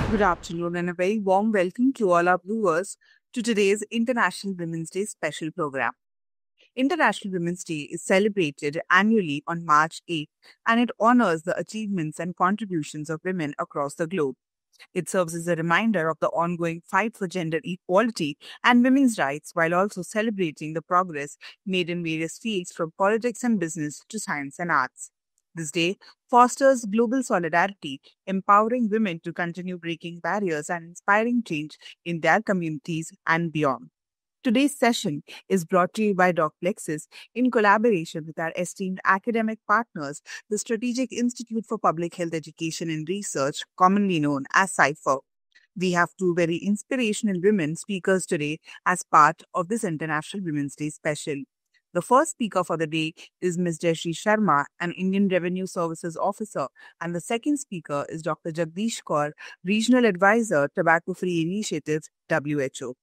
Good afternoon and a very warm welcome to all our viewers to today's International Women's Day special program. International Women's Day is celebrated annually on March 8th and it honors the achievements and contributions of women across the globe. It serves as a reminder of the ongoing fight for gender equality and women's rights while also celebrating the progress made in various fields from politics and business to science and arts. This day fosters global solidarity, empowering women to continue breaking barriers and inspiring change in their communities and beyond. Today's session is brought to you by DocPlexis in collaboration with our esteemed academic partners, the Strategic Institute for Public Health Education and Research, commonly known as CIPHER. We have two very inspirational women speakers today as part of this International Women's Day special. The first speaker for the day is Ms. Jayashree Sharma, an Indian Revenue Services Officer, and the second speaker is Dr. Jagdish Kaur, Regional Advisor, Tobacco Free Initiatives, WHO.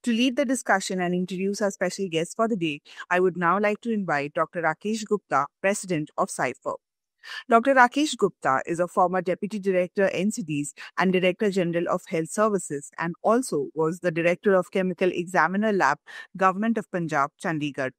To lead the discussion and introduce our special guest for the day, I would now like to invite Dr. Rakesh Gupta, President of CIPHER. Dr. Rakesh Gupta is a former Deputy Director NCDs and Director General of Health Services and also was the Director of Chemical Examiner Lab, Government of Punjab, Chandigarh.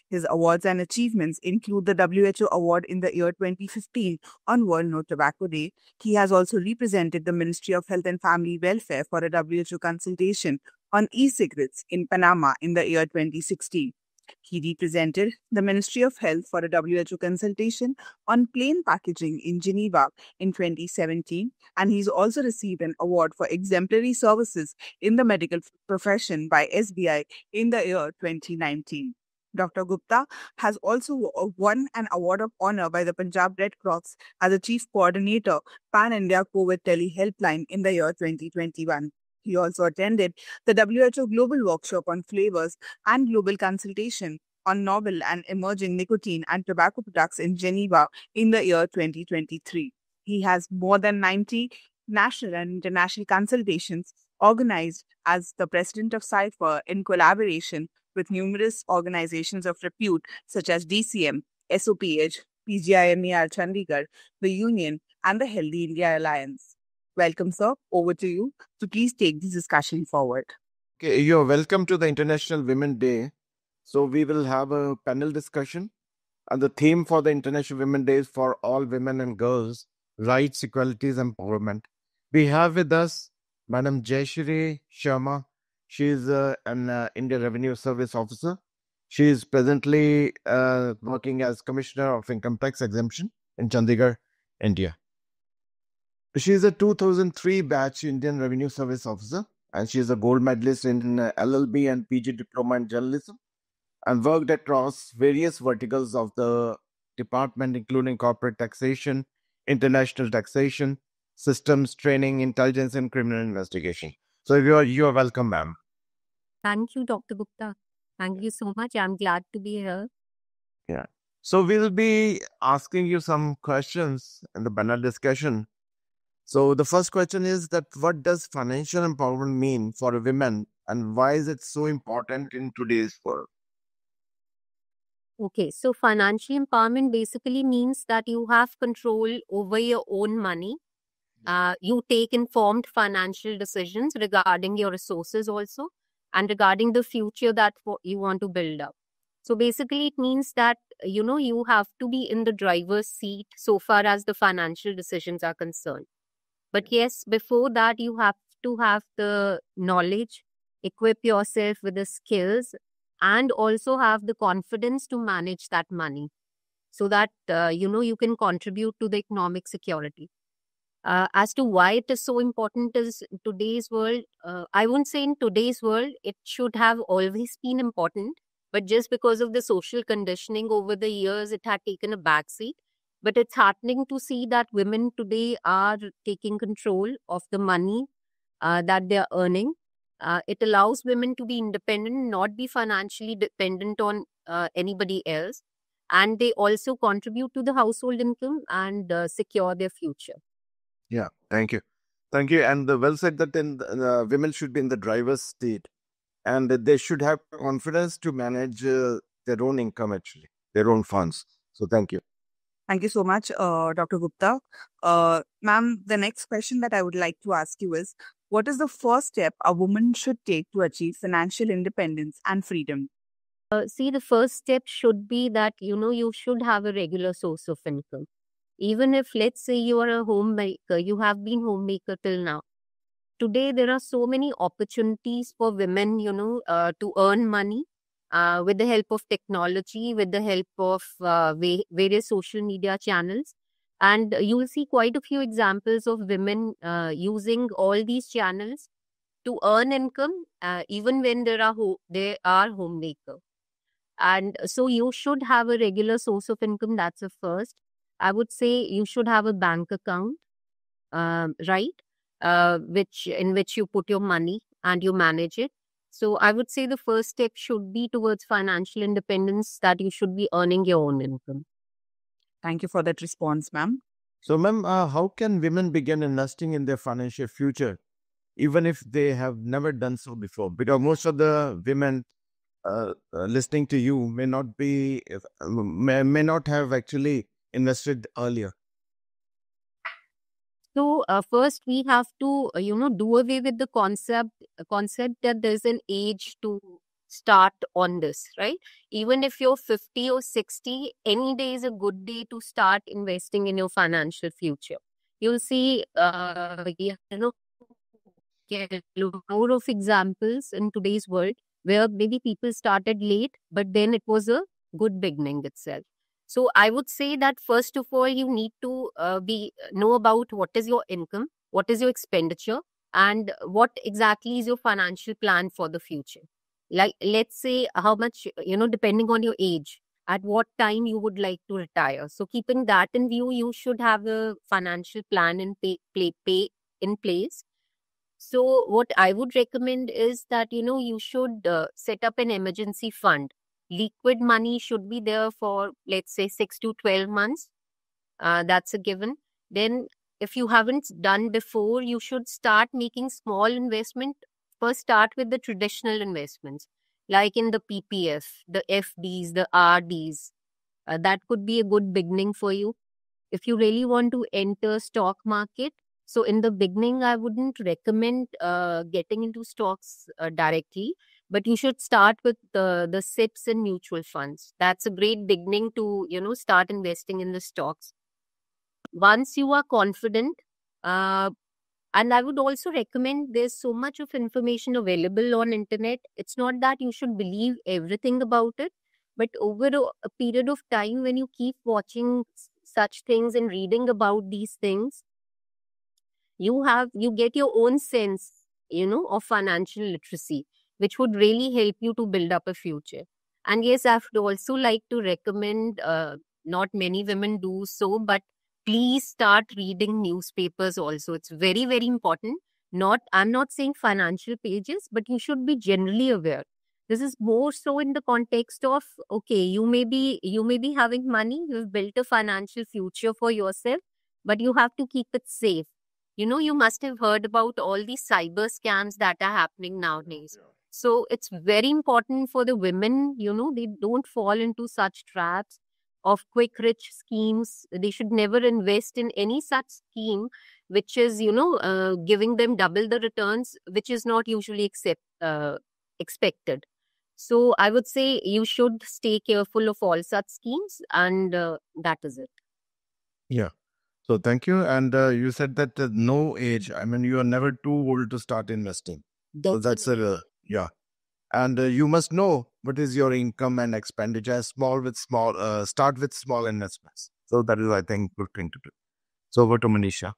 His awards and achievements include the WHO Award in the year 2015 on World No Tobacco Day. He has also represented the Ministry of Health and Family Welfare for a WHO consultation on e-cigarettes in Panama in the year 2016. He represented the Ministry of Health for a WHO consultation on plain packaging in Geneva in 2017, and he's also received an award for exemplary services in the medical profession by SBI in the year 2019. Dr. Gupta has also won an award of honor by the Punjab Red Cross as a Chief Coordinator, Pan India COVID Tele Helpline in the year 2021. He also attended the WHO Global Workshop on Flavors and Global Consultation on Novel and Emerging Nicotine and Tobacco Products in Geneva in the year 2023. He has more than 90 national and international consultations organized as the president of CIPHER in collaboration with numerous organizations of repute such as DCM, SOPH, PGIMER Chandigarh, the Union, and the Healthy India Alliance. Welcome, sir. Over to you. So please take this discussion forward. Okay, you're welcome to the International Women Day. So we will have a panel discussion, and the theme for the International Women Day is for all women and girls, rights, equalities, empowerment. We have with us Madam Jayashree Sharma. She is an Indian Revenue Service Officer. She is presently working as Commissioner of Income Tax Exemption in Chandigarh, India. She is a 2003 batch Indian Revenue Service Officer, and she is a gold medalist in LLB and PG Diploma in Journalism, and worked across various verticals of the department, including corporate taxation, international taxation, systems training, intelligence, and criminal investigation. So you are welcome, ma'am. Thank you, Dr. Gupta. Thank you so much. I'm glad to be here. Yeah. So we'll be asking you some questions in the panel discussion. So the first question is that what does financial empowerment mean for women, and why is it so important in today's world? Okay, so financial empowerment basically means that you have control over your own money. You take informed financial decisions regarding your resources also and regarding the future that you want to build up. So basically, it means that you have to be in the driver's seat so far as the financial decisions are concerned. But yes, before that, you have to have the knowledge, equip yourself with the skills, and also have the confidence to manage that money so that, you can contribute to the economic security. As to why it is so important is in today's world, I won't say in today's world, it should have always been important, but just because of the social conditioning over the years, it had taken a backseat. But it's heartening to see that women today are taking control of the money that they're earning. It allows women to be independent, not be financially dependent on anybody else. And they also contribute to the household income and secure their future. Yeah, thank you. Thank you. And well said that women should be in the driver's seat, and that they should have confidence to manage their own income, actually, their own funds. So thank you. Thank you so much, Dr. Gupta. Ma'am, the next question that I would like to ask you is, what is the first step a woman should take to achieve financial independence and freedom? See, the first step should be that, you should have a regular source of income. Even if, let's say, you are a homemaker, you have been homemaker till now. Today, there are so many opportunities for women, to earn money with the help of technology, with the help of various social media channels. And you will see quite a few examples of women using all these channels to earn income, even when they are homemaker. And so you should have a regular source of income. That's the first. I would say you should have a bank account, right? Which you put your money and you manage it. So I would say the first step should be towards financial independence, that you should be earning your own income. Thank you for that response, ma'am. So, ma'am, how can women begin investing in their financial future, even if they have never done so before? Because most of the women listening to you may not be, may not have actually invested earlier. So first we have to, do away with the concept that there's an age to start on this, right? Even if you're 50 or 60, any day is a good day to start investing in your financial future. You'll see, get more of examples in today's world where maybe people started late, but then it was a good beginning itself. So I would say that first of all, you need to know about what is your income, what is your expenditure, and what exactly is your financial plan for the future. Like, let's say how much, depending on your age, at what time you would like to retire. So keeping that in view, you should have a financial plan pay in place. So what I would recommend is that, you should set up an emergency fund. Liquid money should be there for, let's say, 6 to 12 months. That's a given. Then if you haven't done before, you should start making small investment. First, start with the traditional investments, like in the PPF, the FDs, the RDs. That could be a good beginning for you. If you really want to enter stock market, so in the beginning I wouldn't recommend getting into stocks directly, but you should start with the SIPs and mutual funds. That's a great beginning to start investing in the stocks. Once you are confident, uh, and I would also recommend, there's so much of information available on internet. It's not that you should believe everything about it, but over a period of time, when you keep watching such things and reading about these things, you get your own sense, of financial literacy, which would really help you to build up a future. And yes, I would also like to recommend, not many women do so, but please start reading newspapers also. It's very, very important. I'm not saying financial pages, but you should be generally aware. This is more so in the context of, okay, you may be having money, you've built a financial future for yourself, but you have to keep it safe. You must have heard about all these cyber scams that are happening nowadays. So it's very important for the women, they don't fall into such traps of quick rich schemes. They should never invest in any such scheme which is, giving them double the returns, which is not usually expected. So I would say you should stay careful of all such schemes, and that is it. Yeah. So thank you. And you said that no age. I mean, you are never too old to start investing. So that's Definitely. yeah. And you must know what is your income and expenditure. Start with small investments. So that is, I think, good thing to do. So over to Manisha.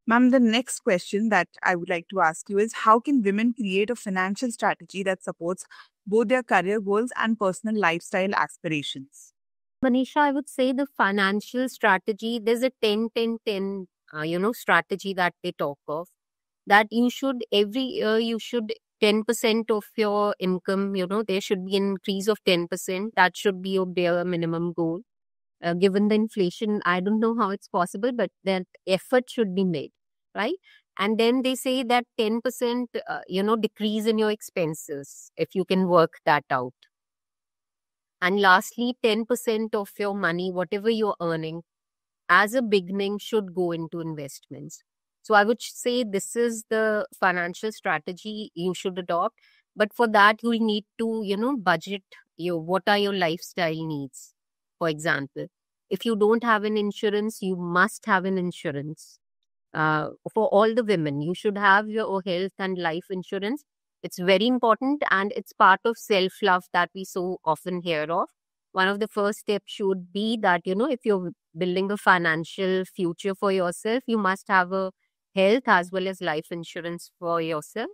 Ma'am, the next question that I would like to ask you is, how can women create a financial strategy that supports both their career goals and personal lifestyle aspirations? Manisha, I would say the financial strategy, there's a 10-10-10, strategy that they talk of, that you should, every year, you should 10% of your income, there should be an increase of 10%. That should be your bare minimum goal. Given the inflation, I don't know how it's possible, but that effort should be made, right? And then they say that 10%, decrease in your expenses, if you can work that out. And lastly, 10% of your money, whatever you're earning, as a beginning should go into investments. So I would say this is the financial strategy you should adopt. But for that, you'll need to, budget what are your lifestyle needs. For example, if you don't have an insurance, you must have an insurance. For all the women, you should have your health and life insurance. It's very important and it's part of self love that we so often hear of. One of the first steps should be that, if you're building a financial future for yourself, you must have a health as well as life insurance for yourself.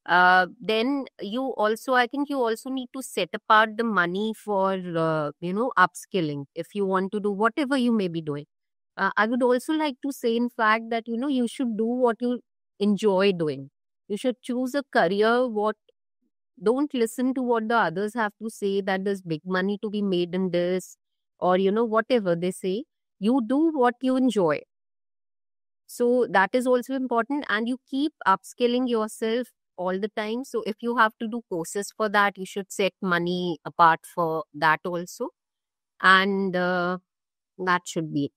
Then I think you also need to set apart the money for, upskilling if you want to do whatever you may be doing. I would also like to say, in fact, that, you should do what you enjoy doing. You should choose a career. Don't listen to what the others have to say that there's big money to be made in this, or, whatever they say. You do what you enjoy. So that is also important, and you keep upskilling yourself all the time. So if you have to do courses for that, you should set money apart for that also. And that should be it.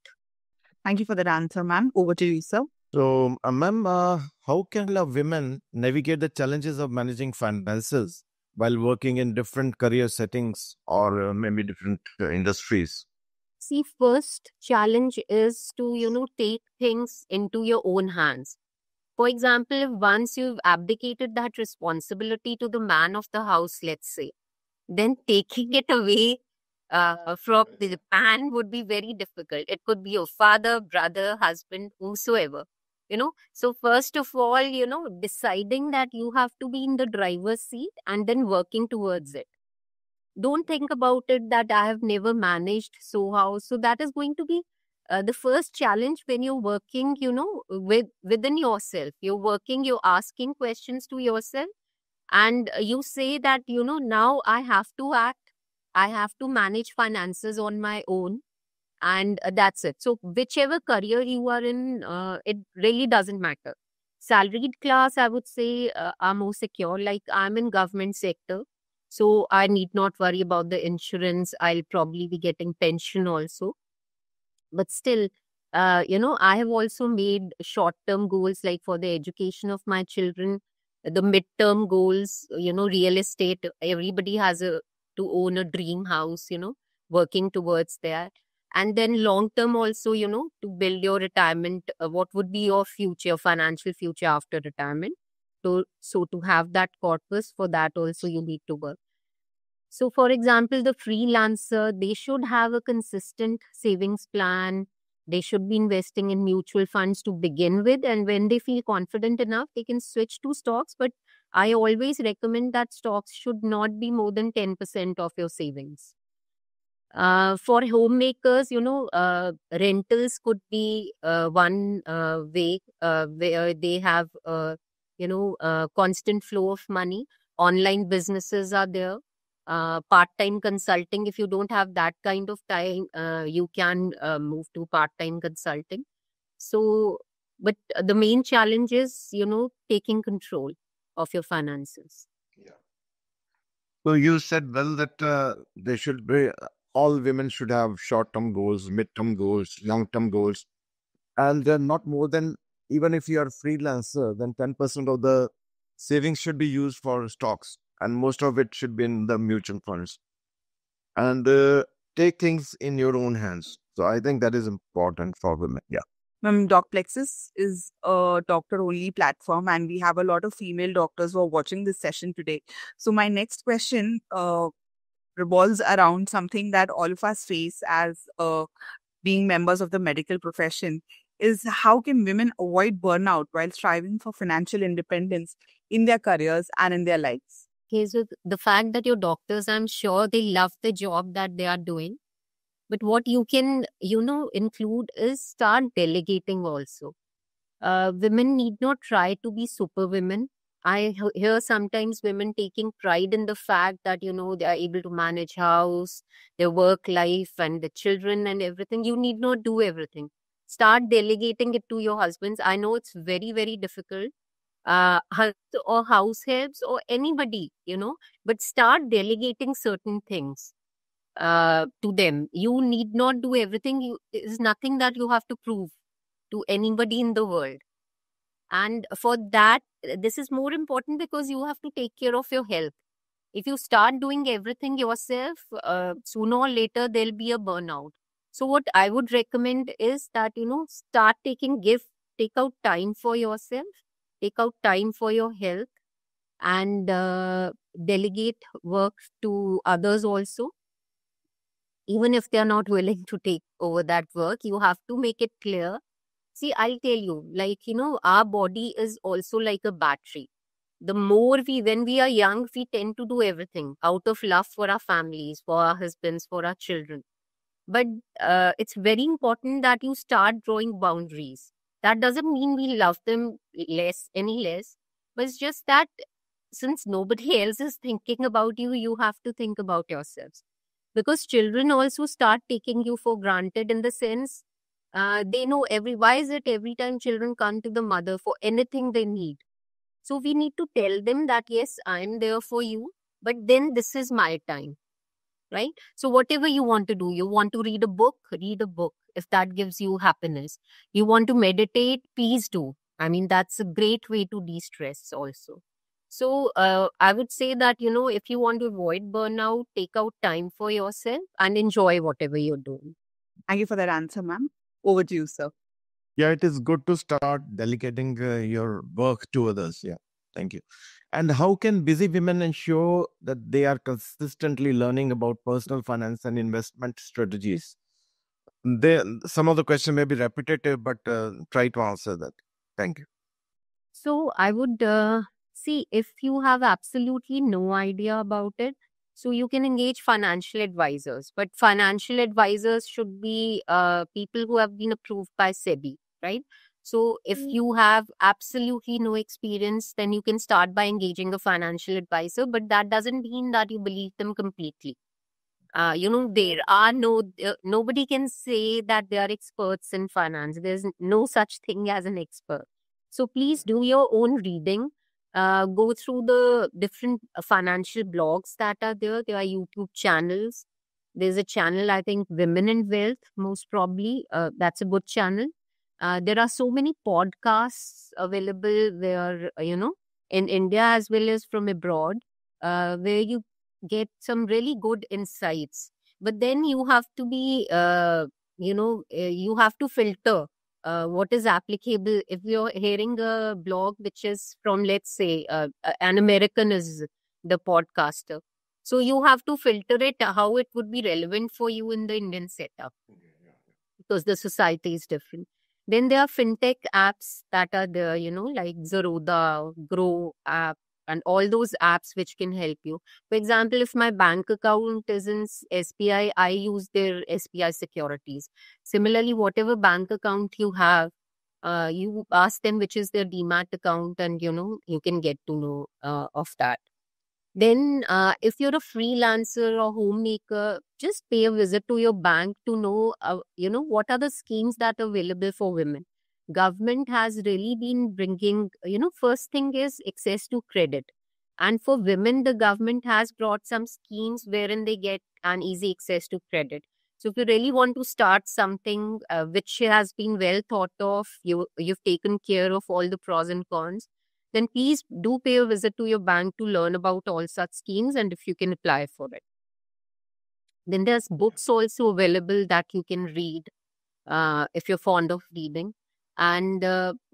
Thank you for that answer, ma'am. Over to you, sir. So, ma'am, how can women navigate the challenges of managing finances while working in different career settings or maybe different industries? See, first challenge is to, take things into your own hands. For example, if once you've abdicated that responsibility to the man of the house, let's say, then taking it away from the man would be very difficult. It could be your father, brother, husband, whosoever. So first of all, deciding that you have to be in the driver's seat and then working towards it. Don't think about it that I have never managed, so how. So that is going to be the first challenge when you're working, within yourself. You're working, you're asking questions to yourself, and you say that, now I have to act. I have to manage finances on my own, and that's it. So whichever career you are in, it really doesn't matter. Salaried class, I would say, are more secure. Like, I'm in government sector, so I need not worry about the insurance. I'll probably be getting pension also. But still, I have also made short term goals, like for the education of my children, the mid-term goals, real estate. Everybody has to own a dream house, working towards that. And then long term also, to build your retirement. What would be your future, financial future after retirement? So to have that corpus, for that also you need to work. So, for example, the freelancer, they should have a consistent savings plan. They should be investing in mutual funds to begin with. And when they feel confident enough, they can switch to stocks. But I always recommend that stocks should not be more than 10% of your savings. For homemakers, rentals could be one way where they have, constant flow of money. Online businesses are there. Part-time consulting, if you don't have that kind of time, you can move to part-time consulting. So, but the main challenge is, taking control of your finances. Yeah. So you said well that they should be all women should have short-term goals, mid-term goals, long-term goals, and they're not more than, even if you are a freelancer, then 10% of the savings should be used for stocks, and most of it should be in the mutual funds. And take things in your own hands. So I think that is important for women. Yeah. Doc Plexus is a doctor-only platform, and we have a lot of female doctors who are watching this session today. So my next question revolves around something that all of us face as being members of the medical profession, is how can women avoid burnout while striving for financial independence in their careers and in their lives? Okay, so the fact that your doctors, I'm sure they love the job that they are doing. But what you can, include is start delegating also. Women need not try to be super women. I hear sometimes women taking pride in the fact that, they are able to manage house, their work life and the children and everything. You need not do everything. Start delegating it to your husbands. I know it's very, very difficult. Or house helps or anybody, but start delegating certain things. to them. You need not do everything. Is nothing that you have to prove to anybody in the world. And for that, this is more important because you have to take care of your health. If you start doing everything yourself, sooner or later there'll be a burnout. So what I would recommend is that, start take out time for yourself, take out time for your health, and delegate work to others also. Even if they're not willing to take over that work, you have to make it clear. See, I'll tell you, our body is also like a battery. When we are young, we tend to do everything out of love for our families, for our husbands, for our children. But it's very important that you start drawing boundaries. That doesn't mean we love them any less, but it's just that since nobody else is thinking about you, you have to think about yourselves. Because children also start taking you for granted in the sense they know why is it every time children come to the mother for anything they need. So we need to tell them that, yes, I'm there for you, but then this is my time, right? So whatever you want to do, you want to read a book, if that gives you happiness. You want to meditate, please do. I mean, that's a great way to de-stress also. So I would say that, if you want to avoid burnout, take out time for yourself and enjoy whatever you're doing. Thank you for that answer, ma'am. Over to you, sir. Yeah, it is good to start delegating your work to others. Yeah, thank you. And how can busy women ensure that they are consistently learning about personal finance and investment strategies? Some of the question may be repetitive, but try to answer that. Thank you. So I would see if you have absolutely no idea about it. So you can engage financial advisors, but financial advisors should be people who have been approved by SEBI, right? So if you have absolutely no experience, then you can start by engaging a financial advisor, but that doesn't mean that you believe them completely. There are nobody can say that they are experts in finance. There's no such thing as an expert. So please do your own reading. Go through the different financial blogs that are there. There are YouTube channels. There's a channel, I think, Women and Wealth, most probably. That's a good channel. There are so many podcasts available where, in India as well as from abroad, where you get some really good insights. But then you have to be, you have to filter what is applicable. If you're hearing a blog which is from, let's say, an American is the podcaster, so you have to filter it how it would be relevant for you in the Indian setup because the society is different. Then there are fintech apps that are there, like Zerodha, Grow app, and all those apps which can help you. For example, if my bank account is in SBI, I use their SBI securities. Similarly, whatever bank account you have, you ask them which is their demat account, and you can get to know of that. Then, if you're a freelancer or homemaker, just pay a visit to your bank to know, what are the schemes that are available for women. Government has really been bringing, first thing is access to credit. And for women, the government has brought some schemes wherein they get an easy access to credit. So if you really want to start something which has been well thought of, you've taken care of all the pros and cons, then please do pay a visit to your bank to learn about all such schemes and if you can apply for it. Then there's books also available that you can read if you're fond of reading. And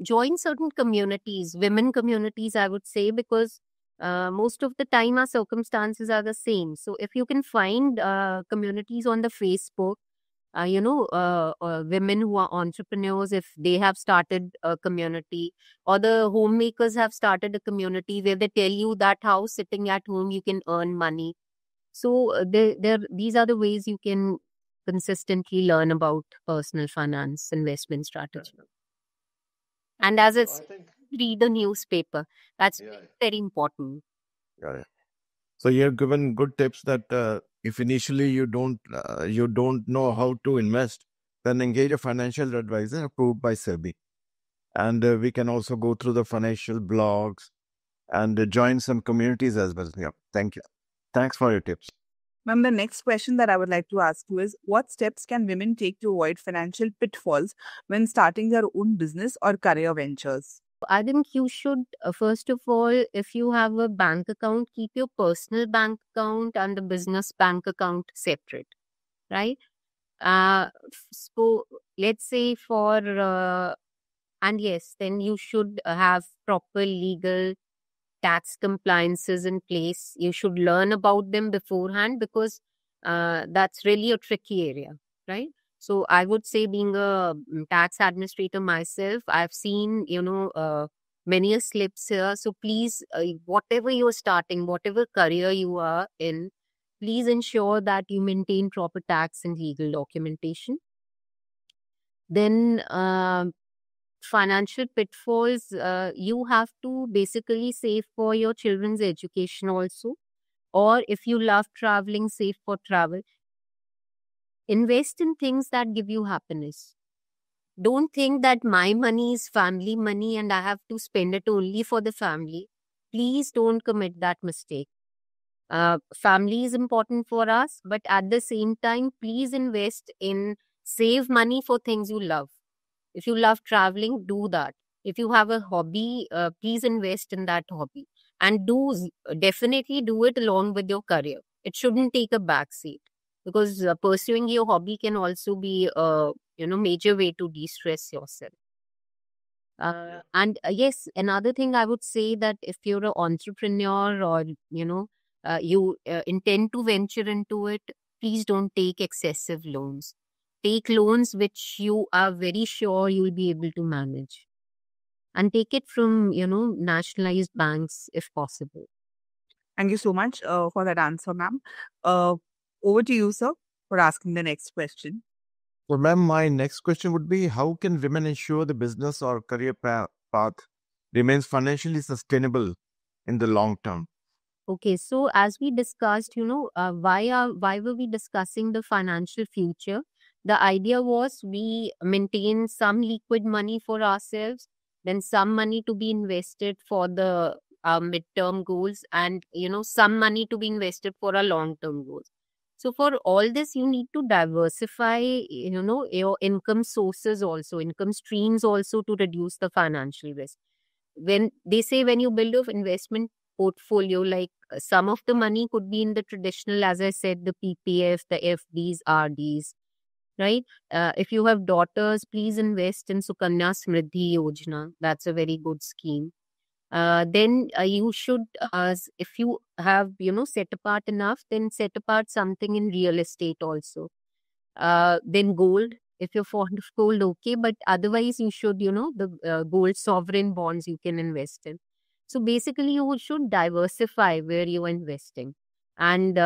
join certain communities, women communities, I would say, because most of the time our circumstances are the same. So if you can find communities on the Facebook, women who are entrepreneurs, if they have started a community, or the homemakers have started a community where they tell you that how sitting at home you can earn money. So these are the ways you can consistently learn about personal finance, investment strategy. And as So I it's think, read the newspaper, that's yeah, very important. yeah. So you're given good tips that if initially you don't know how to invest, then engage a financial advisor approved by SEBI. And we can also go through the financial blogs and join some communities as well. Yeah, thank you. Thanks for your tips. Ma'am, the next question that I would like to ask you is what steps can women take to avoid financial pitfalls when starting their own business or career ventures? I think you should, first of all, if you have a bank account, keep your personal bank account and the business bank account separate, right? So let's say and yes, then you should have proper legal tax compliances in place. You should learn about them beforehand because that's really a tricky area, right? So I would say, being a tax administrator myself, I've seen, many a slips here. So please, whatever you're starting, whatever career you are in, please ensure that you maintain proper tax and legal documentation. Then financial pitfalls, you have to basically save for your children's education also, or if you love traveling, save for travel. Invest in things that give you happiness. Don't think that my money is family money and I have to spend it only for the family. Please don't commit that mistake. Family is important for us, but at the same time, please save money for things you love. If you love traveling, do that. If you have a hobby, please invest in that hobby and definitely do it along with your career. It shouldn't take a backseat because pursuing your hobby can also be a major way to de-stress yourself. And yes, another thing I would say, that if you're an entrepreneur or you intend to venture into it, please don't take excessive loans. Take loans which you are very sure you'll be able to manage, and take it from nationalized banks if possible. Thank you so much for that answer, ma'am. Over to you, sir, for asking the next question. So, ma'am, my next question would be how can women ensure the business or career path remains financially sustainable in the long term? Okay, so as we discussed, why were we discussing the financial future? The idea was we maintain some liquid money for ourselves, then some money to be invested for the midterm goals, and some money to be invested for our long term goals. So for all this, you need to diversify, your income sources also, income streams also, to reduce the financial risk. When they say, when you build an investment portfolio, like some of the money could be in the traditional, as I said, the PPF, the FDs, RDs, right? If you have daughters, please invest in Sukanya Smriddhi Yojana. That's a very good scheme. Then you should, if you have, set apart enough, then set apart something in real estate also. Then gold, if you're fond of gold, okay, but otherwise you should, the gold sovereign bonds you can invest in. So basically, you should diversify where you're investing. And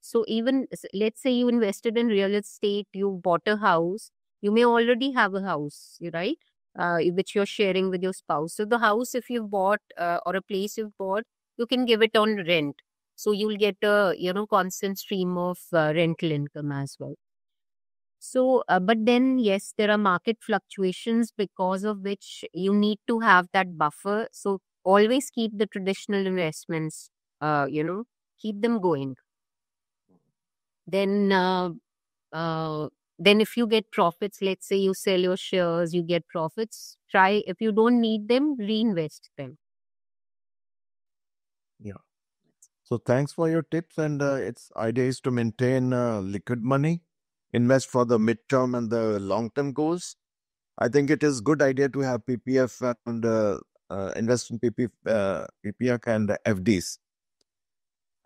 so even let's say you invested in real estate, you bought a house, you may already have a house, right? Which you're sharing with your spouse. So the house, if you've bought, or a place you've bought, you can give it on rent. So you'll get a constant stream of rental income as well. So, but then, yes, there are market fluctuations because of which you need to have that buffer. So, always keep the traditional investments, keep them going. Then, then if you get profits, let's say you sell your shares, you get profits, if you don't need them, reinvest them. Yeah. So thanks for your tips. And its idea is to maintain liquid money, invest for the midterm and the long-term goals. I think it is good idea to have PPF and invest in PPF and FDs.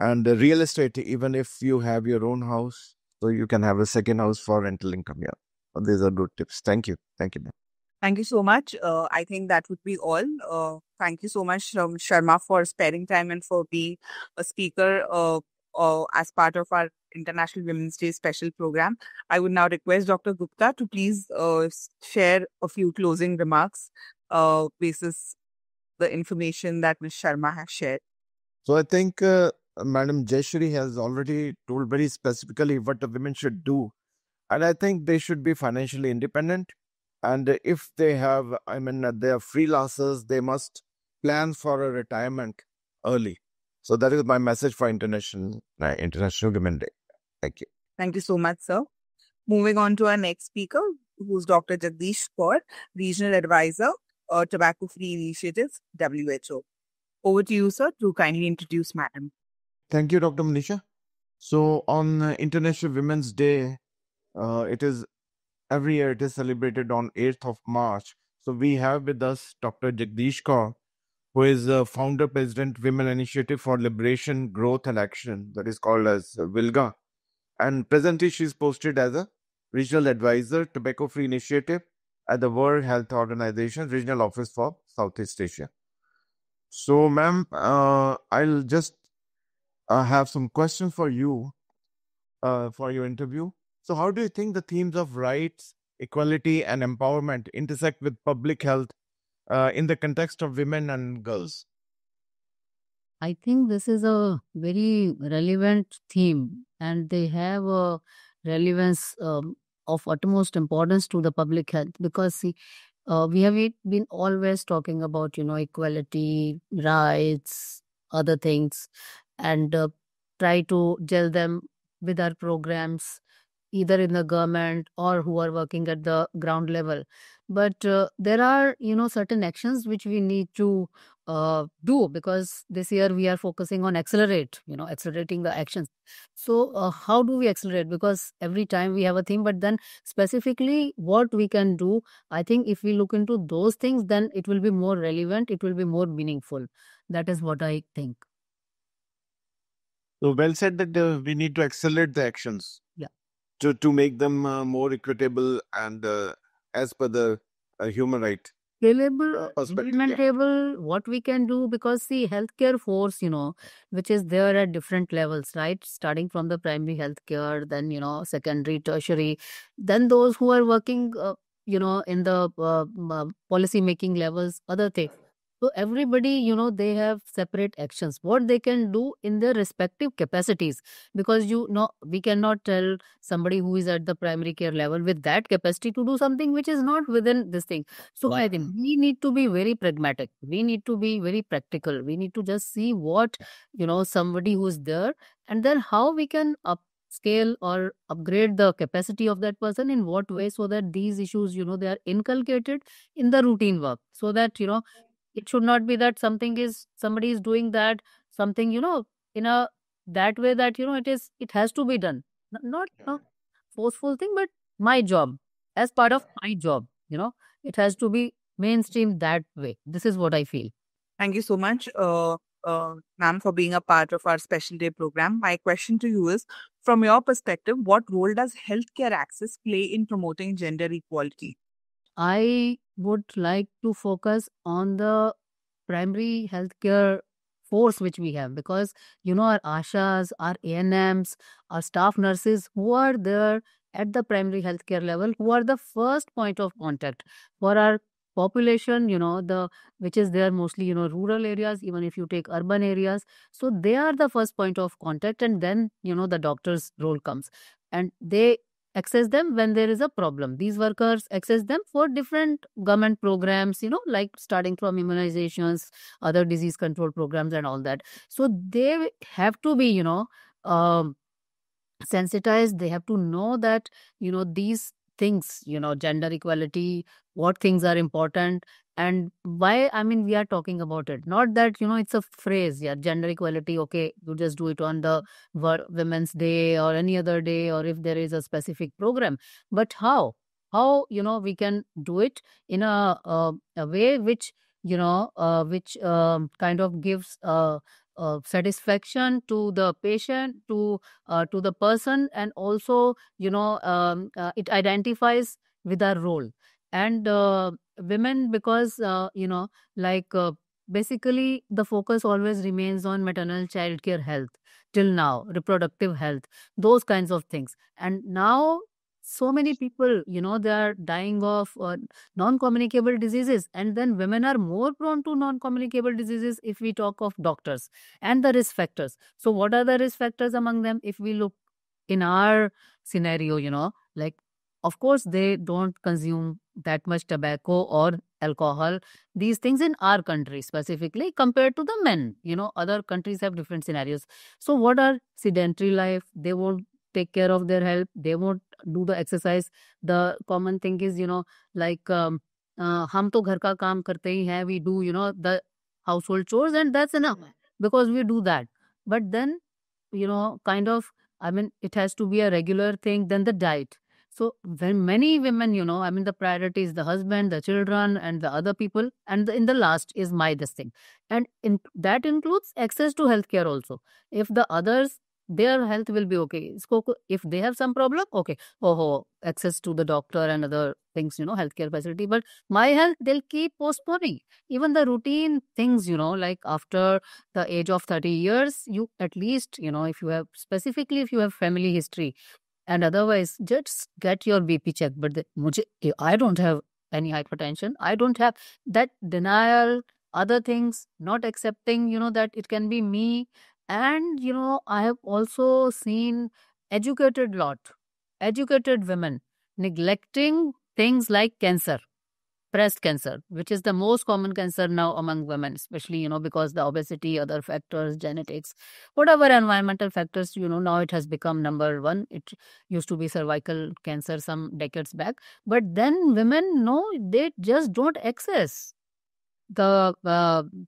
And real estate, even if you have your own house, so you can have a second house for rental income. Yeah. So these are good tips. Thank you. Thank you, ma'am. Thank you so much. I think that would be all. Thank you so much, Sharma, for sparing time and for being a speaker as part of our International Women's Day special program. I would now request Dr. Gupta to please share a few closing remarks basis the information that Ms. Sharma has shared. So I think Madam Jayashri has already told very specifically what the women should do. And I think they should be financially independent. And if they have, they are freelancers, they must plan for a retirement early. So that is my message for International Women Day. Thank you. Thank you so much, sir. Moving on to our next speaker, who's Dr. Jagdish Kaur, Regional Advisor, Tobacco Free Initiatives, WHO. Over to you, sir, to kindly introduce Madam. Thank you, Dr. Manisha. So, on International Women's Day, it is every year it is celebrated on 8th of March. So, we have with us Dr. Jagdish Kaur, who is founder president Women Initiative for Liberation, Growth and Action, that is called as WILGA. And presently, she is posted as a regional advisor, Tobacco Free Initiative at the World Health Organization Regional Office for Southeast Asia. So, ma'am, I'll just have some questions for you for your interview. So, how do you think the themes of rights, equality, and empowerment intersect with public health in the context of women and girls? I think this is a very relevant theme, and they have a relevance of utmost importance to the public health because see, we have been always talking about equality, rights, other things, and try to gel them with our programs, either in the government or who are working at the ground level. But there are certain actions which we need to do because this year we are focusing on accelerating the actions. So how do we accelerate? Because every time we have a theme, but then specifically what we can do, I think if we look into those things, then it will be more relevant, it will be more meaningful. That is what I think. So, well said that we need to accelerate the actions. Yeah. To make them more equitable and as per the human right. Scalable, Perspective, yeah. implementable, what we can do because see, healthcare force, which is there at different levels, right? Starting from the primary healthcare, then, secondary, tertiary, then those who are working, in the policy making levels, other things. So everybody, they have separate actions, what they can do in their respective capacities. Because we cannot tell somebody who is at the primary care level with that capacity to do something which is not within this thing. So I think we need to be very pragmatic. We need to be very practical. We need to just see what, somebody who's there and then how we can upscale or upgrade the capacity of that person in what way so that these issues, they are inculcated in the routine work so that, it should not be that somebody is doing that something, in a that way that, it has to be done. Not a forceful thing, but my job as part of my job, it has to be mainstream that way. This is what I feel. Thank you so much, ma'am, for being a part of our special day program. My question to you is, from your perspective, what role does healthcare access play in promoting gender equality? I would like to focus on the primary healthcare force which we have because our ashas, our ANMs, our staff nurses who are there at the primary healthcare level, who are the first point of contact for our population, the which is there mostly rural areas, even if you take urban areas. So they are the first point of contact, and then the doctor's role comes, and they access them when there is a problem. These workers access them for different government programs, like starting from immunizations, other disease control programs and all that. So they have to be, um, sensitized. They have to know that, these things, gender equality, what things are important and why. I mean, we are talking about it. Not that, it's a phrase, yeah, gender equality, okay, you just do it on the Women's Day or any other day, or if there is a specific program. But how? How, we can do it in a way which, kind of gives satisfaction to the patient, to the person, and also it identifies with our role. And women, because like basically the focus always remains on maternal child care health till now, reproductive health, those kinds of things. And now so many people, they are dying of non-communicable diseases, and then women are more prone to non-communicable diseases if we talk of doctors and the risk factors. So what are the risk factors among them? If we look in our scenario, like, of course, they don't consume that much tobacco or alcohol, these things in our country specifically compared to the men. Other countries have different scenarios. So what are sedentary life? They won't take care of their health. They won't do the exercise. The common thing is, like हम तो घर का काम करते ही हैं. We do, the household chores, and that's enough because we do that. But then, kind of, I mean, it has to be a regular thing. Then the diet. So when many women, the priority is the husband, the children, and the other people, and in the last is this thing, and that includes access to healthcare also. If the others, their health will be okay. If they have some problem, okay, access to the doctor and other things, healthcare facility. But my health, they'll keep postponing. Even the routine things, like after the age of 30 years, you at least, if you have, specifically if you have family history, and otherwise just get your BP checked. But I don't have any hypertension. I don't have that denial, other things, not accepting, that it can be me. And, I have also seen educated women neglecting things like cancer, breast cancer, which is the most common cancer now among women, especially, because the obesity, other factors, genetics, whatever environmental factors, now it has become number one. It used to be cervical cancer some decades back. But then women, no, they just don't access the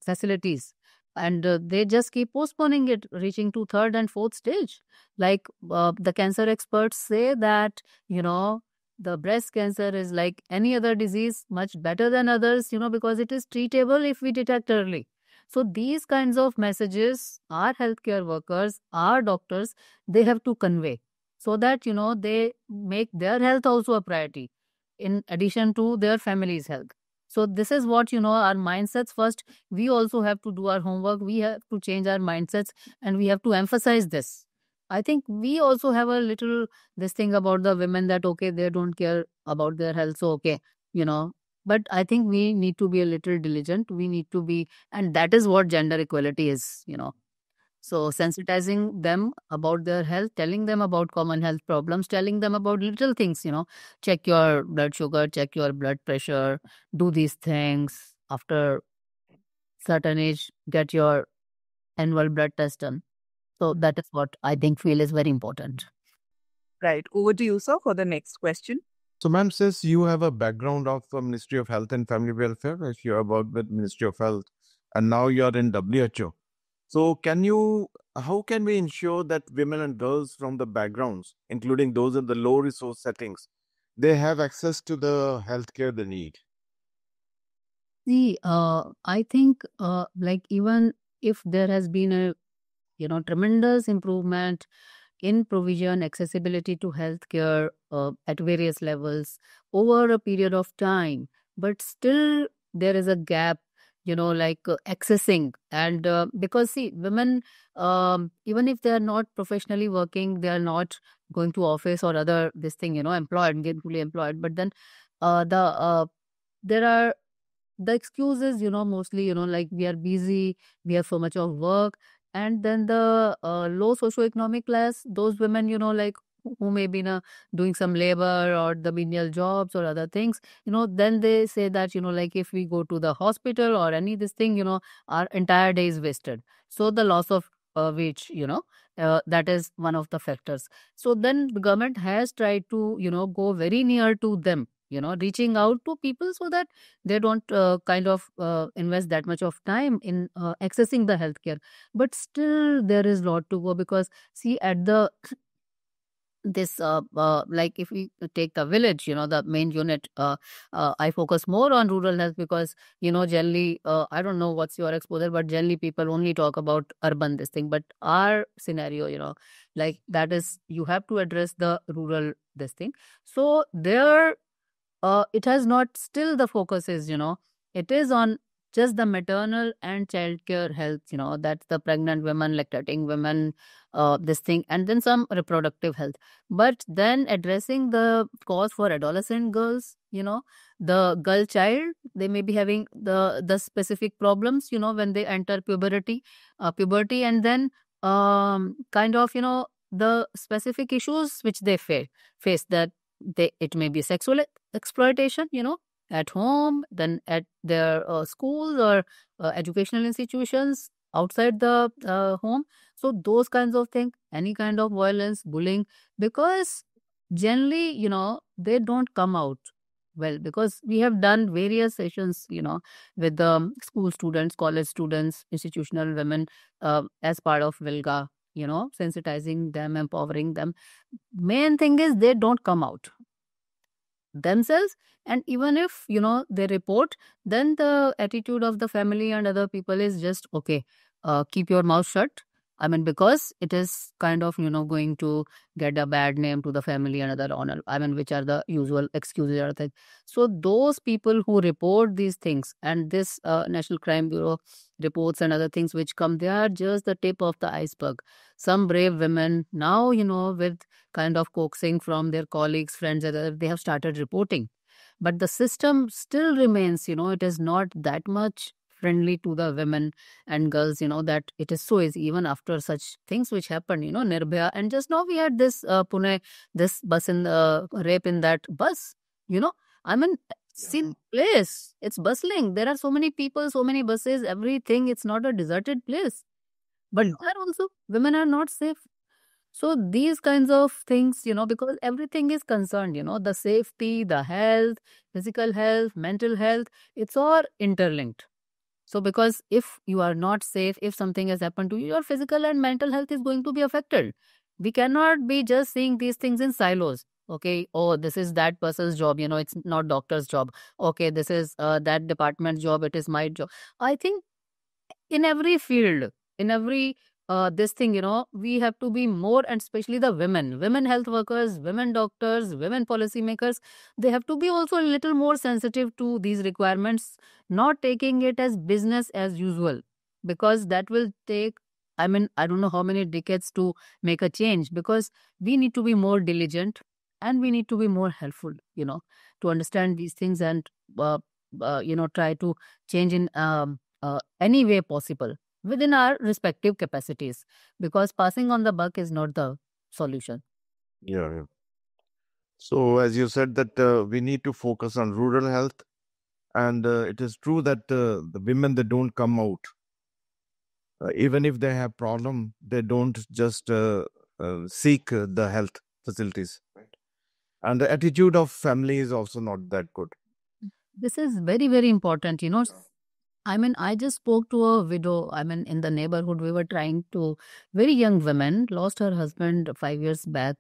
facilities. And they just keep postponing it, reaching to third and fourth stage. Like the cancer experts say that, the breast cancer is like any other disease, much better than others, because it is treatable if we detect early. So these kinds of messages, our healthcare workers, our doctors, they have to convey so that, they make their health also a priority in addition to their family's health. So this is what, our mindsets first. We also have to do our homework. We have to change our mindsets, and we have to emphasize this. I think we also have a little this thing about the women that, okay, they don't care about their health. So, okay, but I think we need to be a little diligent. We need to be, and that is what gender equality is, So sensitizing them about their health, telling them about common health problems, telling them about little things, check your blood sugar, check your blood pressure, do these things. After certain age, get your annual blood test done. So that is what I feel is very important. Right. Over to you, sir, for the next question. So, ma'am, says you have a background of Ministry of Health and Family Welfare, if you're about with Ministry of Health, and now you're in WHO. So, how can we ensure that women and girls from the backgrounds, including those in the low resource settings, they have access to the healthcare they need? See, I think, like even if there has been a, tremendous improvement in provision, accessibility to healthcare at various levels over a period of time, but still there is a gap, like accessing. And because see, women, even if they are not professionally working, they are not going to office or other this thing, employed, gainfully employed. But then there are the excuses, mostly, like we are busy, we have so much of work. And then the low socioeconomic class, those women, like who may be doing some labor or the menial jobs or other things, then they say that, like if we go to the hospital or any this thing, our entire day is wasted. So the loss of wage, that is one of the factors. So then the government has tried to, go very near to them, reaching out to people so that they don't kind of invest that much of time in accessing the healthcare. But still there is lot to go, because see, at the this like if we take the village, the main unit, I focus more on rural health because, generally, I don't know what's your exposure, but generally people only talk about urban this thing. But our scenario, like that is, you have to address the rural this thing. So there, it has not, still the focus is, it is on just the maternal and childcare health, that's the pregnant women, lactating women, this thing, and then some reproductive health. But then addressing the cause for adolescent girls, the girl child, they may be having the specific problems, when they enter puberty, and then kind of, the specific issues which they face, that it may be sexual exploitation, at home, then at their schools or educational institutions, outside the home. So those kinds of things, any kind of violence, bullying, because generally, they don't come out well, because we have done various sessions, with the school students, college students, institutional women, as part of Vilga, sensitizing them, empowering them. Main thing is they don't come out themselves. And even if they report, then the attitude of the family and other people is just okay, keep your mouth shut. I mean, because it is kind of going to get a bad name to the family and other honor, I mean, which are the usual excuses or things. So those people who report these things, and this National Crime Bureau reports and other things which come, they are just the tip of the iceberg. Some brave women now, with kind of coaxing from their colleagues, friends, and other, they have started reporting. But the system still remains, it is not that much friendly to the women and girls, that it is so easy, even after such things which happened, Nirbhaya. And just now we had this Pune, this bus in the rape in that bus, I mean, seen place. It's bustling. There are so many people, so many buses, everything. It's not a deserted place. But there also, women are not safe. So these kinds of things, because everything is concerned, the safety, the health, physical health, mental health, it's all interlinked. So because if you are not safe, if something has happened to you, your physical and mental health is going to be affected. We cannot be just seeing these things in silos. Okay, oh, this is that person's job, it's not doctor's job. Okay, this is that department's job, it is my job. I think in every field, in every this thing, we have to be more, and especially the women health workers, women doctors, women policymakers, they have to be also a little more sensitive to these requirements, not taking it as business as usual, because that will take, I mean, I don't know how many decades to make a change, because we need to be more diligent and we need to be more helpful, to understand these things, and try to change in any way possible within our respective capacities, because passing on the buck is not the solution. Yeah, yeah. So, as you said, that we need to focus on rural health, and it is true that the women, they don't come out. Even if they have problem, they don't just seek the health facilities. Right. And the attitude of family is also not that good. This is very, very important. I mean, I just spoke to a widow. I mean, in the neighborhood, we were trying to, very young woman, lost her husband 5 years back.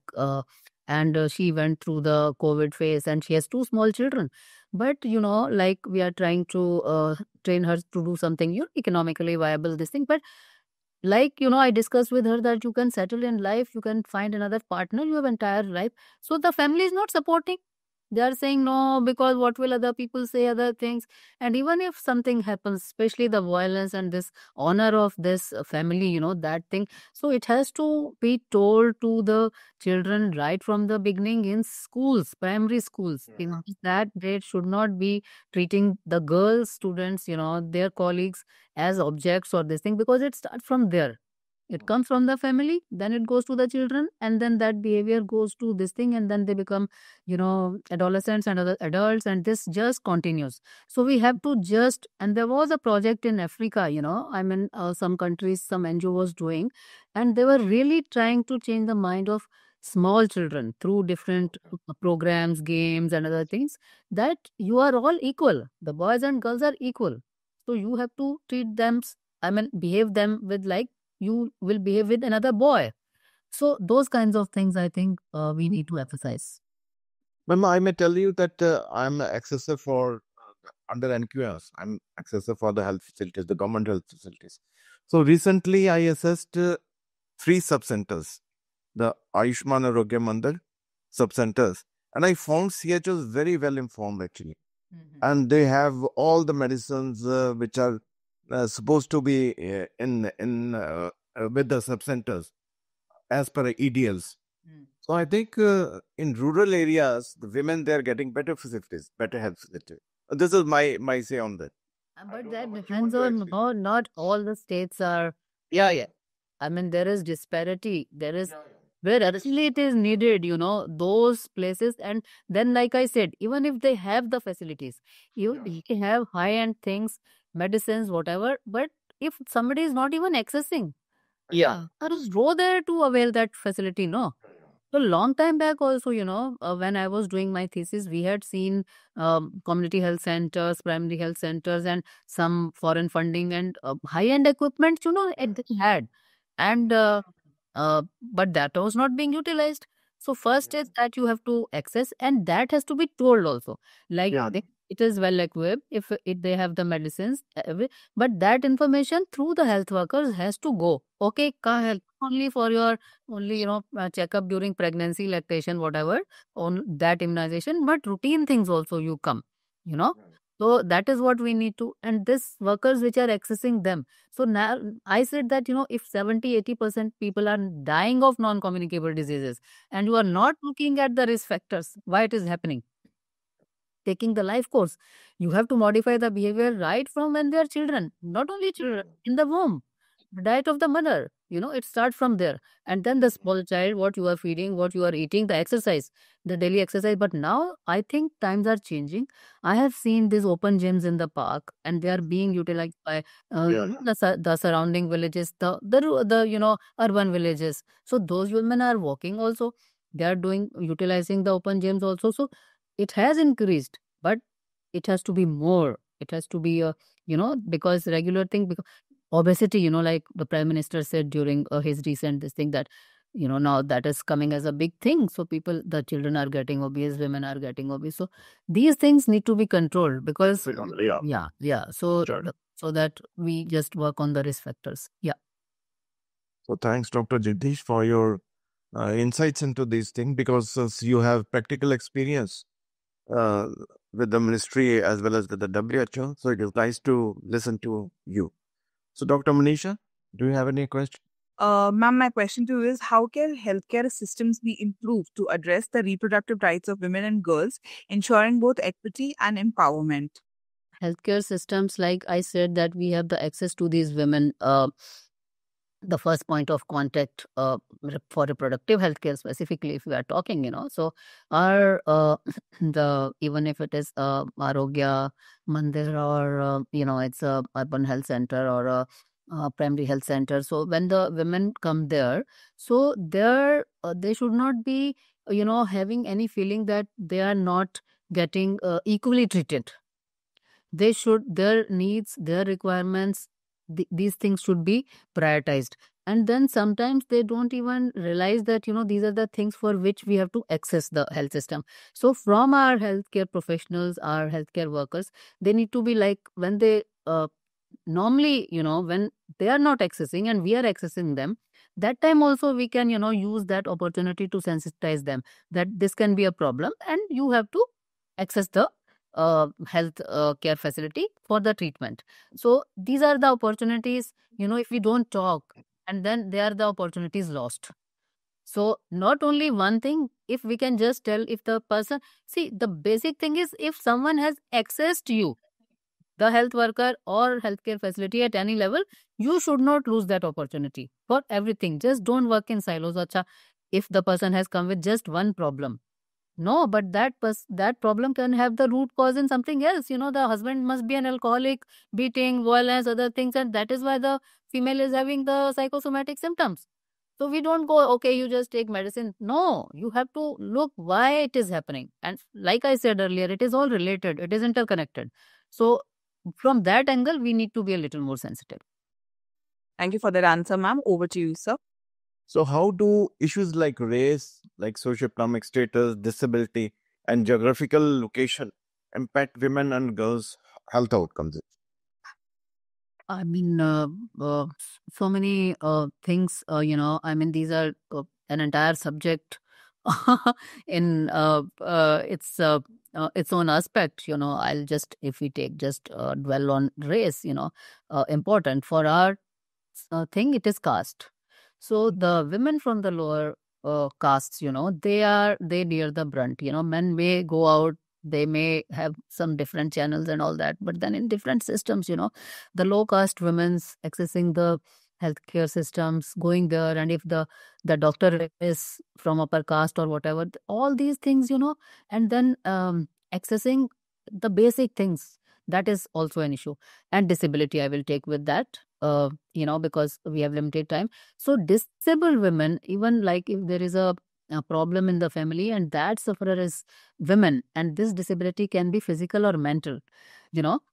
And she went through the COVID phase, and she has two small children. But, like we are trying to train her to do something, economically viable, this thing. But like, I discussed with her that you can settle in life, you can find another partner, you have entire life. So the family is not supporting. They are saying no, because what will other people say, other things. And even if something happens, especially the violence and this honor of this family, that thing. So it has to be told to the children right from the beginning in schools, primary schools. That they should not be treating the girls, students, their colleagues as objects or this thing, because it starts from there. It comes from the family, then it goes to the children, and then that behavior goes to this thing, and then they become, adolescents and other adults, and this just continues. So we have to just, and there was a project in Africa, I mean, some countries, some NGO was doing, and they were really trying to change the mind of small children through different programs, games, and other things, that you are all equal. The boys and girls are equal. So you have to treat them, I mean, behave them with like you will behave with another boy. So those kinds of things, I think we need to emphasize. Ma'am, I may tell you that I'm an accessor for under NQS. I'm accessor for the health facilities, the government health facilities. So recently, I assessed 3 sub-centers, the Ayushman Arogya Mandir sub-centers, and I found CHOs very well informed actually, and they have all the medicines which are supposed to be in with the sub-centers as per EDLs. So I think in rural areas, the women, they are getting better facilities, better health facilities. This is my say on that. But that depends on, no, not all the states are. Yeah, yeah. I mean, there is disparity. There is where actually it is needed, those places. And then, like I said, even if they have the facilities, you they have high end things, medicines, whatever, but if somebody is not even accessing, Yeah. there is no there to avail that facility, no. So long time back also, when I was doing my thesis, we had seen community health centers, primary health centers, and some foreign funding and high-end equipment, it had. And but that was not being utilized. So first is that you have to access, and that has to be told also. Like Yeah. it is well equipped if they have the medicines, but that information through the health workers has to go. Okay, help only for your only checkup during pregnancy, lactation, whatever, on that immunization, but routine things also you come, you know. So that is what we need to, and this workers which are accessing them. So now I said that, if 70-80% people are dying of non-communicable diseases and you are not looking at the risk factors, why it is happening? Taking the life course, you have to modify the behavior right from when they are children, not only children in the womb. The diet of the mother, it starts from there. And then the small child, what you are feeding, what you are eating, the exercise, the daily exercise. But now I think times are changing. I have seen these open gyms in the park and they are being utilized by Yeah. the surrounding villages, the urban villages. So those women are walking also. They are utilizing the open gyms also. So it has increased, but it has to be more. It has to be a, because regular thing, because obesity, like the Prime Minister said during his recent this thing that, now that is coming as a big thing. So the children are getting obese, women are getting obese. So these things need to be controlled because, Yeah. yeah. So, Sure. so that we just work on the risk factors. Yeah. So thanks, Dr. Jagdish, for your insights into these things, because you have practical experience uh, with the ministry as well as with the WHO. So it is nice to listen to you. So, Dr. Manisha, do you have any question? Ma'am, my question to you is how can healthcare systems be improved to address the reproductive rights of women and girls, ensuring both equity and empowerment? Healthcare systems, like I said, that we have the access to these women. The first point of contact for reproductive healthcare specifically if we are talking, so our the even if it is Arogya Mandir or it's a urban health center or a primary health center, so when the women come there, so there they should not be having any feeling that they are not getting equally treated. They should, their needs, their requirements, these things should be prioritized. And then sometimes they don't even realize that these are the things for which we have to access the health system. So from our healthcare professionals, our healthcare workers, they need to be like, when they normally when they are not accessing and we are accessing them, that time also we can use that opportunity to sensitize them that this can be a problem and you have to access the health care facility for the treatment. So these are the opportunities, if we don't talk, and then there are the opportunities lost. So not only one thing, if we can just tell, if the person, see, the basic thing is if someone has access to you, the health worker or healthcare facility at any level, you should not lose that opportunity for everything. Just don't work in silos. Acha, if the person has come with just one problem, no, but that problem can have the root cause in something else. The husband must be an alcoholic, beating, violence, other things, and that is why the female is having the psychosomatic symptoms. So we don't go, okay, you just take medicine. No, you have to look why it is happening. And like I said earlier, it is all related, it is interconnected. So from that angle, we need to be a little more sensitive. Thank you for that answer, ma'am. Over to you, sir. So, how do issues like race, like socioeconomic status, disability, and geographical location impact women and girls' health outcomes? I mean, so many things, these are an entire subject in its own aspect. I'll just, if we take just dwell on race, important for our thing, it is caste. So the women from the lower castes, they bear the brunt. Men may go out, they may have some different channels and all that, but then in different systems, the low caste women's accessing the healthcare systems, going there, and if the doctor is from upper caste or whatever, all these things, and then accessing the basic things, that is also an issue. And disability, I will take with that. because we have limited time. So disabled women, even like if there is a problem in the family and that sufferer is women, and this disability can be physical or mental,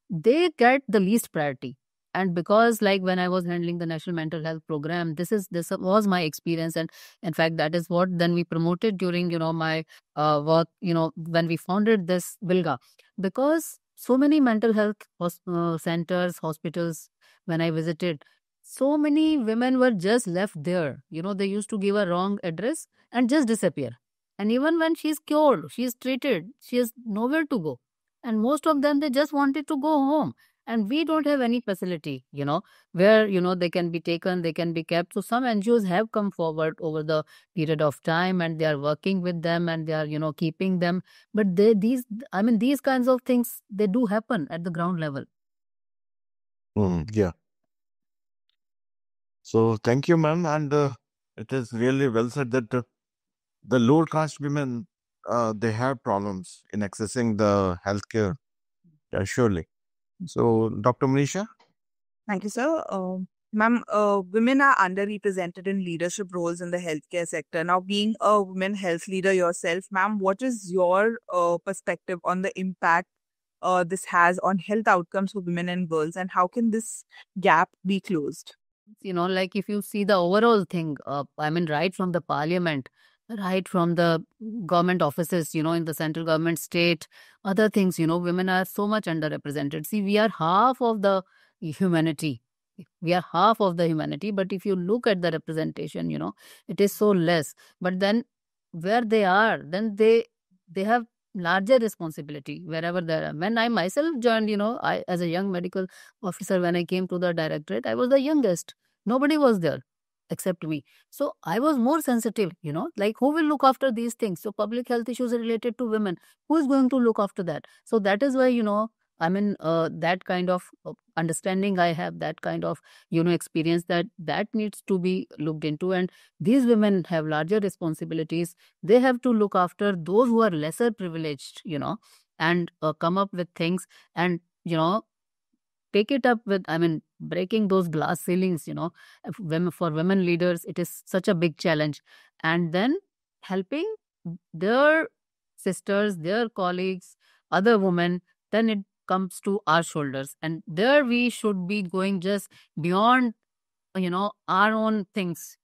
they get the least priority. And because like when I was handling the national mental health program, this was my experience. And in fact, that is what then we promoted during my work, when we founded this Bilga. Because so many mental health centers, hospitals, when I visited, so many women were just left there. They used to give a wrong address and just disappear. And even when she's cured, she's treated, she has nowhere to go. And most of them, they just wanted to go home. And we don't have any facility, where, they can be taken, they can be kept. So some NGOs have come forward over the period of time, and they are working with them, and they are, keeping them. But these kinds of things, they do happen at the ground level. Yeah. So thank you, ma'am. And it is really well said that the lower caste women, they have problems in accessing the healthcare, surely. So, Dr. Manisha? Thank you, sir. Ma'am, women are underrepresented in leadership roles in the healthcare sector. Now, being a women health leader yourself, ma'am, what is your perspective on the impact this has on health outcomes for women and girls, and how can this gap be closed? Like if you see the overall thing, right from the parliament, right from the government offices, in the central government, state, other things, women are so much underrepresented. See, we are half of the humanity. We are half of the humanity, but if you look at the representation, it is so less. But then where they are, then they have larger responsibility wherever they are. When I myself joined, I as a young medical officer, when I came to the directorate, I was the youngest. Nobody was there except me. So I was more sensitive, like who will look after these things? So public health issues are related to women. Who is going to look after that? So that is why, that kind of understanding I have, that kind of, experience, that needs to be looked into. And these women have larger responsibilities. They have to look after those who are lesser privileged, and come up with things, and, take it up with, breaking those glass ceilings, for women leaders, it is such a big challenge. And then helping their sisters, their colleagues, other women, then it comes to our shoulders. And there we should be going just beyond, our own things,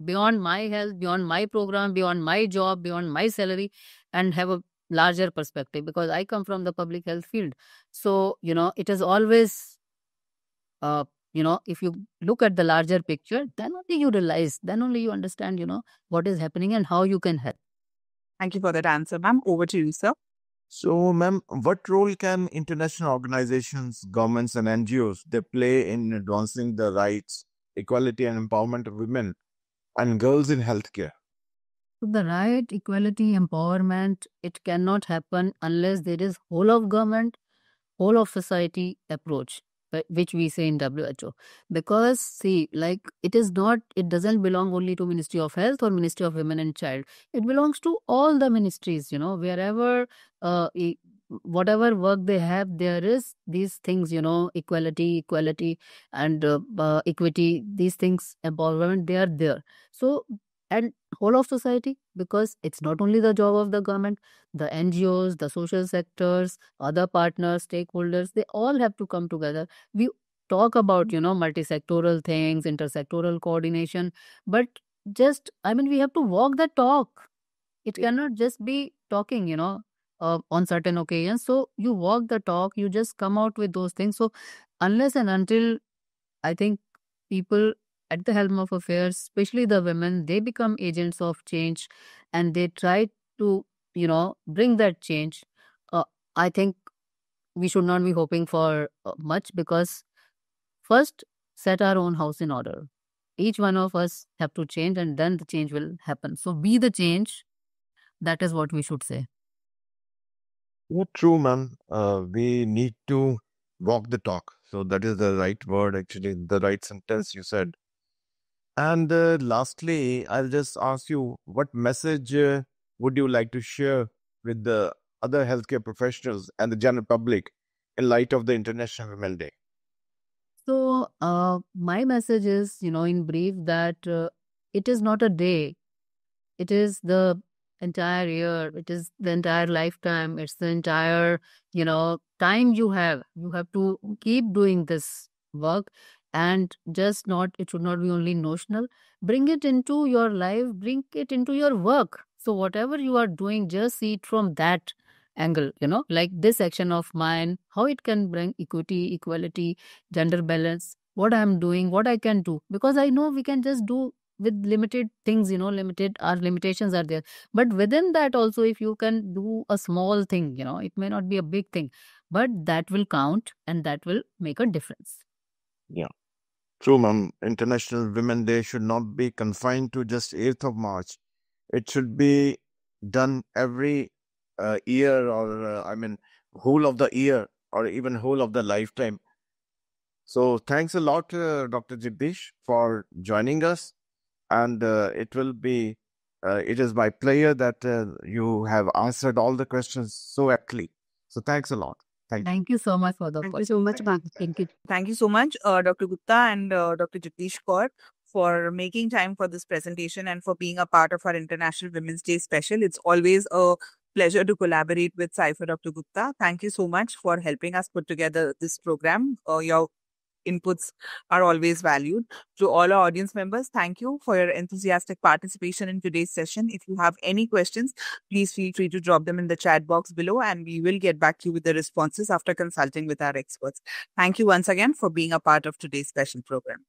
beyond my health, beyond my program, beyond my job, beyond my salary, and have a larger perspective, because I come from the public health field. So, it is always, if you look at the larger picture, then only you realize, then only you understand, what is happening and how you can help. Thank you for that answer, ma'am. Over to you, sir. So, ma'am, what role can international organizations, governments, and NGOs they play in advancing the rights, equality, and empowerment of women and girls in healthcare? So the right, equality, empowerment, it cannot happen unless there is whole of government, whole of society approach, which we say in WHO. Because see, like it doesn't belong only to Ministry of Health or Ministry of Women and Child. It belongs to all the ministries, wherever, whatever work they have, there is these things, equality, and equity, these things, empowerment, they are there. So, and whole of society, because it's not only the job of the government, the NGOs, the social sectors, other partners, stakeholders, they all have to come together. We talk about, multi-sectoral things, intersectoral coordination, but just, we have to walk the talk. It cannot just be talking, on certain occasions. So you walk the talk, you just come out with those things. So unless and until, I think, people at the helm of affairs, especially the women, they become agents of change, and they try to, bring that change. I think we should not be hoping for much, because first, set our own house in order. Each one of us have to change, and then the change will happen. So be the change. That is what we should say. Yeah, true, ma'am. We need to walk the talk. So that is the right word, actually, the right sentence you said. And lastly, I'll just ask you, what message would you like to share with the other healthcare professionals and the general public in light of the International Women's Day? So, my message is, in brief, that it is not a day, it is the entire year, it is the entire lifetime, it's the entire, time you have. You have to keep doing this work, and just not, it should not be only notional. Bring it into your life, bring it into your work. So, whatever you are doing, just see it from that angle, like this action of mine, how it can bring equity, equality, gender balance, what I'm doing, what I can do. Because I know we can just do with limited things, limited, our limitations are there. But within that also, if you can do a small thing, it may not be a big thing, but that will count and that will make a difference. Yeah. True, ma'am. International Women Day should not be confined to just 8th of March. It should be done every year, or whole of the year, or even whole of the lifetime. So thanks a lot, Dr. Jagdish, for joining us. And it is my pleasure that you have answered all the questions so aptly. So thanks a lot. Thank you. Thank you so much for the Thank you opportunity. so much, ma'am. Thank you. Thank you so much, Dr. Gupta and Dr. Jagdish Kaur, for making time for this presentation and for being a part of our International Women's Day special. It's always a pleasure to collaborate with Cypher Dr. Gupta. Thank you so much for helping us put together this program. Your inputs are always valued. To all our audience members, thank you for your enthusiastic participation in today's session. If you have any questions, please feel free to drop them in the chat box below and we will get back to you with the responses after consulting with our experts. Thank you once again for being a part of today's special program.